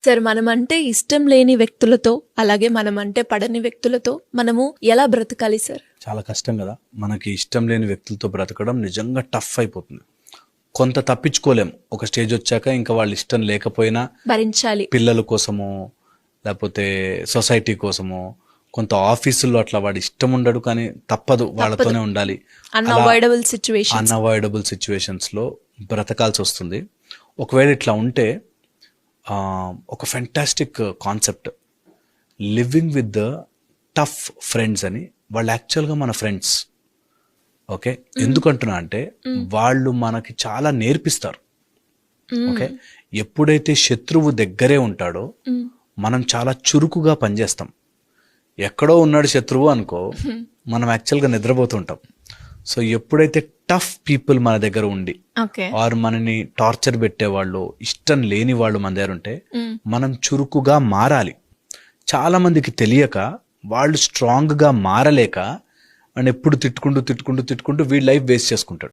Sir మనమంటే ఇష్టం లేని వ్యక్తులతో అలాగే మనమంటే పడని వ్యక్తులతో మనము ఎలా బ్రతకాలి సార్? చాలా కష్టం కదా. మనకి ఇష్టం లేని వ్యక్తులతో బ్రతకడం నిజంగా టఫ్ అయిపోతుంది. కొంత తప్పించుకోలేం. ఒక స్టేజ్ వచ్చాక ఇంకా వాళ్ళు ఇష్టం లేకపోయినా భరించాలి. పిల్లల కోసమో లేకపోతే సొసైటీ కోసమో, కొంత ఆఫీసుల్లో అట్లా వాడి ఇష్టం ఉండడు కానీ తప్పదు, వాళ్ళతోనే ఉండాలి. Unavoidable situation. అన్అవాయిడబుల్ సిచ్యువేషన్స్లో బ్రతకాల్సి వస్తుంది. ఒకవేళ ఇట్లా ఉంటే ఒక fantastic concept living with the tough friends అని. వాళ్ళు యాక్చువల్గా మన ఫ్రెండ్స్. ఓకే, ఎందుకంటున్నా అంటే వాళ్ళు మనకి చాలా నేర్పిస్తారు. ఓకే, ఎప్పుడైతే శత్రువు దగ్గరే ఉంటాడో మనం చాలా చురుకుగా పనిచేస్తాం. ఎక్కడో ఉన్నాడు శత్రువు అనుకో, మనం యాక్చువల్గా నిద్రపోతుంటాం. సో ఎప్పుడైతే టఫ్ పీపుల్ మన దగ్గర ఉండి ఆర్ మనని టార్చర్ పెట్టేవాళ్ళు, ఇష్టం లేని వాళ్ళు మన దగ్గర ఉంటే మనం చురుకుగా మారాలి. చాలా మందికి తెలియక వాళ్ళు స్ట్రాంగ్గా మారలేక అండ్ ఎప్పుడు తిట్టుకుంటూ వీడి లైఫ్ వేస్ట్ చేసుకుంటాడు.